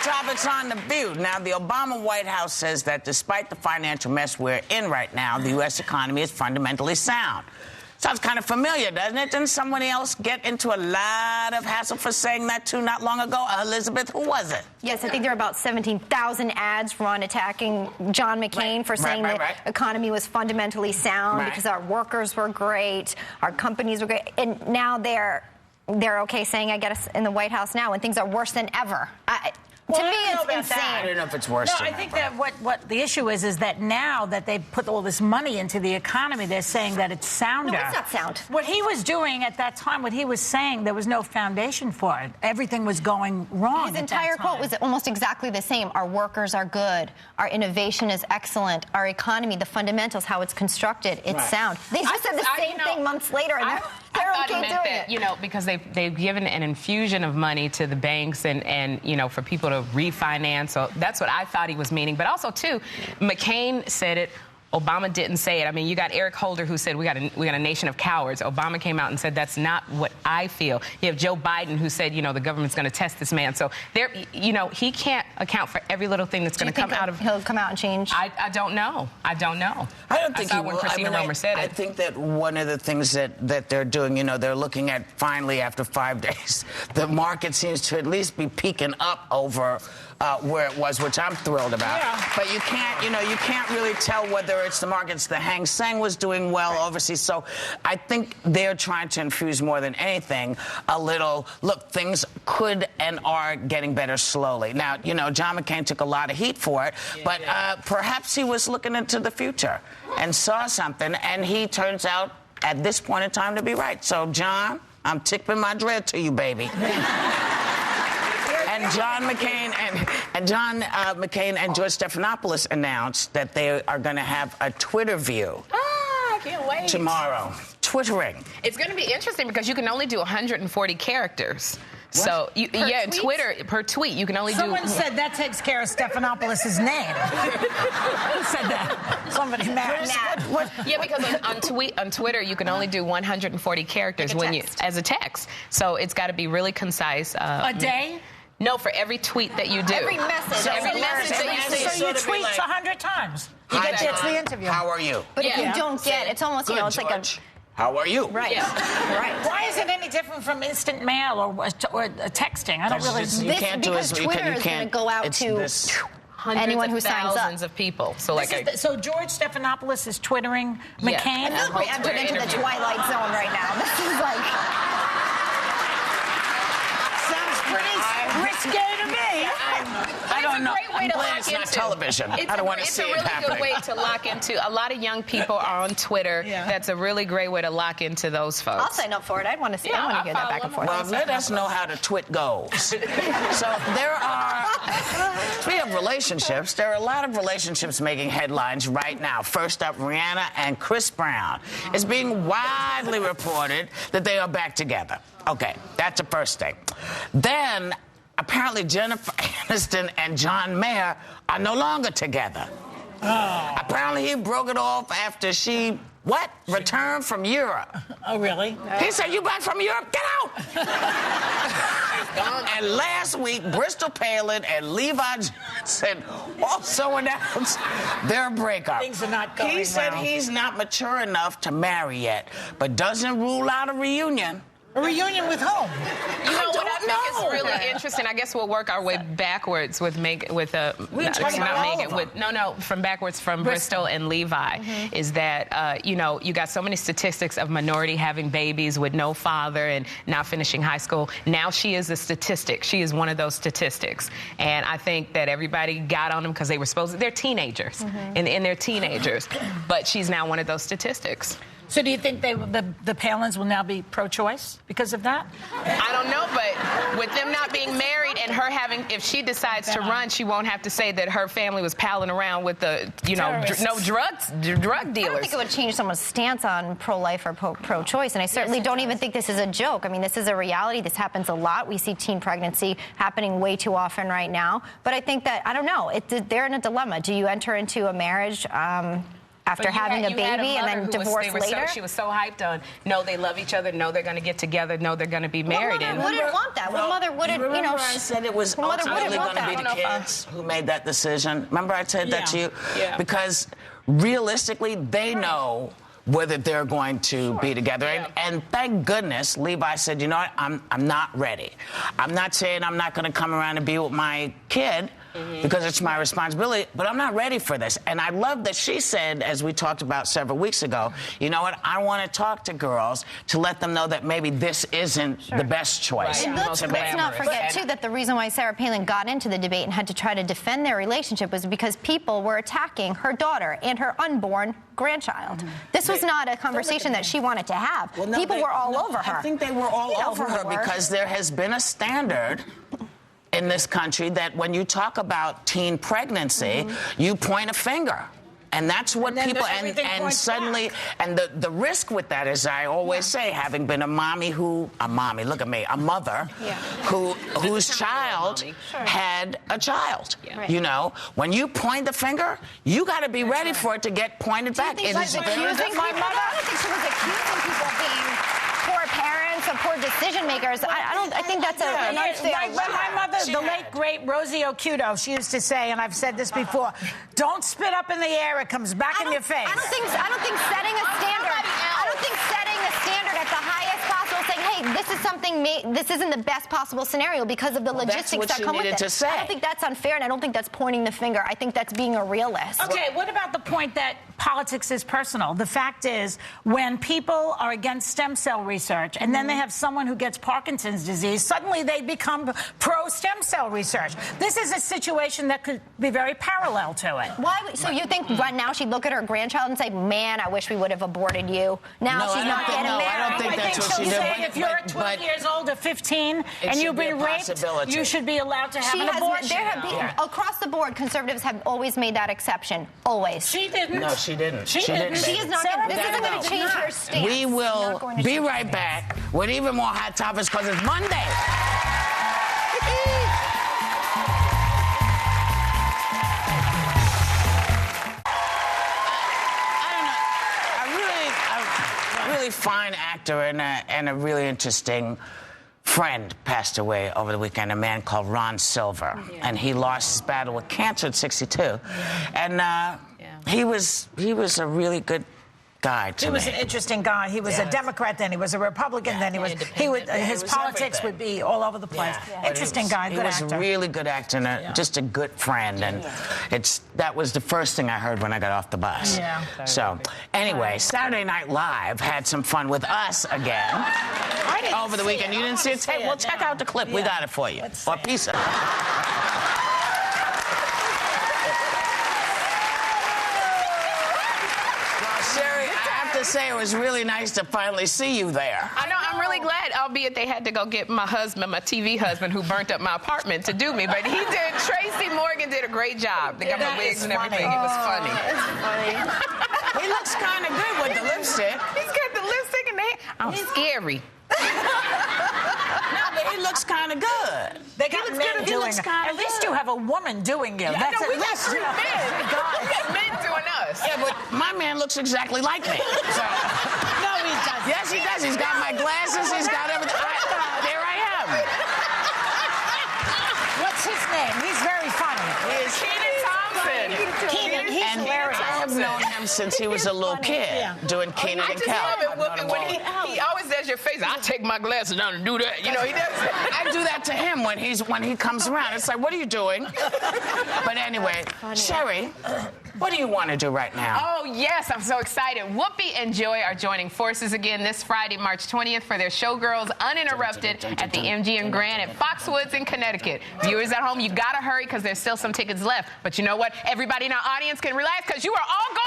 topics on The View. Now, the Obama White House says that despite the financial mess we're in right now, the U.S. economy is fundamentally sound. Sounds kind of familiar, doesn't it? Didn't someone else get into a lot of hassle for saying that, too, not long ago? Elizabeth, who was it? Yes, I think there are about 17,000 ads run attacking John McCain for saying the economy was fundamentally sound because our workers were great, our companies were great, and now they're okay saying, I get us in the White House now when things are worse than ever. To me, it's insane. I don't know if it's worse than I think that what the issue is that now that they've put all this money into the economy, they're saying that it's sounder. No, it's not sound. What he was doing at that time, what he was saying, there was no foundation for it. Everything was going wrong. His entire quote was almost exactly the same. Our workers are good. Our innovation is excellent. Our economy, the fundamentals, how it's constructed, it's sound. They just said the same thing months later, and they're okay doing it. You know, because they've given an infusion of money to the banks and you know, for people to refinance. So that's what I thought he was meaning. But also, too, McCain said it. Obama didn't say it. I mean, you got Eric Holder who said we got a nation of cowards. Obama came out and said that's not what I feel. You have Joe Biden who said, you know, the government's going to test this man. So there, you know, he can't account for every little thing that's going to come out of. He'll come out and change. I don't know. I don't know. I don't think I saw he when will. Christina Romer said it. I think that one of the things that they're doing, you know, they're looking at finally after 5 days, the market seems to at least be peaking up over where it was, which I'm thrilled about. Yeah. But you can't really tell whether it's the markets. The Hang Seng was doing well overseas. So I think they're trying to infuse more than anything a little, look, things could and are getting better slowly. Now, you know, John McCain took a lot of heat for it, but perhaps he was looking into the future and saw something, and he turns out at this point in time to be right. So, John, I'm tipping my dread to you, baby. And John McCain and George Stephanopoulos announced that they are going to have a Twitter view. I can't wait. Tomorrow. Twittering. It's going to be interesting because you can only do 140 characters. What? So, in Twitter, per tweet, you can only Someone said that takes care of Stephanopoulos' name. Who said that? Somebody mad. Yeah, because on Twitter, you can only do 140 characters as a text. So it's got to be really concise. A day? No, for every tweet that you do. Every message. Every message that you see. So you tweet 100 times. You get that's the interview. How are you? But if you don't get, it's almost, you know, it's George. like a... How are you? Right. Yeah. Right. Why is it any different from instant mail or texting? I don't really... You can't do because Twitter is going to go out to anyone who signs up. Thousands of people. So so George Stephanopoulos is twittering McCain? I feel like we entered into the Twilight Zone right now. This is like... Sounds pretty risque to me. I don't know. It's a great way to lock It's into. not television. I don't want to see it happening. It's a really good way to lock into. A lot of young people are on Twitter. Yeah. That's a really great way to lock into those folks. I'll sign up for it. I'd want to see. I want to hear that back and forth. Well, let us know how the twit goes. So there are, speaking of relationships, there are a lot of relationships making headlines right now. First up, Rihanna and Chris Brown. It's being widely reported that they are back together. Okay, that's the first thing. Then, apparently Jennifer Aniston and John Mayer are no longer together. Oh. Apparently he broke it off after she, returned from Europe. Oh, really? He said, you back from Europe? Get out! And last week, Bristol Palin and Levi Johnson also announced their breakup. Things are not going He said well. he's not mature enough to marry yet, but doesn't rule out a reunion. A reunion with whom? You know what I think is really interesting? I guess we'll work our way backwards from Bristol and Levi. Mm-hmm. Is that you know, you got so many statistics of minority having babies with no father and not finishing high school. Now she is a statistic. She is one of those statistics, and I think that everybody got on them because they were they're teenagers, and they're teenagers, but she's now one of those statistics. So do you think the Palins will now be pro-choice because of that? I don't know, but with them not being married and her having, if she decides to run, she won't have to say that her family was palling around with the, you know, drug dealers. I don't think it would change someone's stance on pro-life or pro-choice, and I certainly don't even think this is a joke. I mean, this is a reality. This happens a lot. We see teen pregnancy happening way too often right now. But I think that, I don't know, they're in a dilemma. Do you enter into a marriage after having a baby and then divorce later. She was so hyped on, no, they love each other, no, they're going to get together, no, they're going to be married. What mother wouldn't want that? What mother wouldn't, you know, I said it was ultimately going to be the kids who made that decision. Remember I said that to you? Yeah. Because realistically, they know whether they're going to be together. And thank goodness Levi said, you know what, I'm not ready. I'm not saying I'm not going to come around and be with my kid, because it's my responsibility, but I'm not ready for this. And I love that she said, as we talked about several weeks ago, you know what, I want to talk to girls to let them know that maybe this isn't the best choice. And let's not forget, too, that the reason why Sarah Palin got into the debate and had to try to defend their relationship was because people were attacking her daughter and her unborn grandchild. This was not a conversation that she wanted to have. Well, people were all over her. I think they were all over her because there has been a standard in this country that when you talk about teen pregnancy, you point a finger. And that's what people, and suddenly, and the risk with that is, I always say, having been a look at me, a mother whose child had a child. You know, when you point the finger, you got to be ready for it to get pointed back. I don't think she was accusing people of being poor parents or poor decision makers. I think that's an unfair. My mother, the late great Rosie O'Cudo, she used to say, and I've said this before, don't spit up in the air, it comes back in your face. I don't think setting a standard. I don't think setting a standard at the highest possible, saying, hey, this is something, this isn't the best possible scenario because of the logistics that come with it. I don't think that's unfair, and I don't think that's pointing the finger. I think that's being a realist. Okay, what about the point that politics is personal? The fact is, when people are against stem cell research and then they have someone who gets Parkinson's disease, suddenly they become pro-stem cell research. This is a situation that could be very parallel to it. Why? So you think right now she'd look at her grandchild and say, man, I wish we would have aborted you. Now she's not getting married. I don't think that's what she she'll did. say if you're 12 years old or 15 and you've been raped, you should be allowed to have an abortion. Across the board, conservatives have always made that exception. Always. She didn't. No, she didn't. She is not. This isn't going to change her stance. We will be right back with even more hot topics because it's Monday. A really fine actor and a really interesting friend passed away over the weekend, a man called Ron Silver. And he lost his battle with cancer at 62. And he was a really good guy to me. He was an interesting guy. He was a Democrat, then he was a Republican, then his politics would be all over the place. Interesting guy, good actor. He was a really good actor and just a good friend. And that was the first thing I heard when I got off the bus. So anyway, Saturday Night Live had some fun with us again over the weekend. You didn't see it? Well, check out the clip. We got it for you. Or a piece of it. To say it was really nice to finally see you there. I know, I'm really glad, albeit they had to go get my husband, my TV husband, who burnt up my apartment to do me, but he did. Tracy Morgan did a great job. They got my wigs and everything. It was funny. It's funny. He looks kind of good with the lipstick. He's got the lipstick and I'm scary. No, but he looks kind of good. They got men doing it. At least you have a woman doing you. Yeah, we got 3 men. We got men doing us. Yeah, but my man looks exactly like me. So. No, he doesn't. Yes, he does. He's got my glasses. He's got everything. There I am. What's his name? He's very funny. He is Kenan Thompson. Kenan, he's hilarious. I have known him since he was a little kid, doing Kenan and Kel. I just love it when he always does your face. I take my glasses down and do that. You know, he does. I do that to him when he comes around. It's like, what are you doing? But anyway, Sherry, what do you want to do right now? Oh, yes, I'm so excited. Whoopi and Joy are joining forces again this Friday, March 20th, for their Showgirls Uninterrupted at the MGM Grand at Foxwoods in Connecticut. Viewers at home, you got to hurry because there's still some tickets left. But you know what? Everybody in our audience can relax because you are all going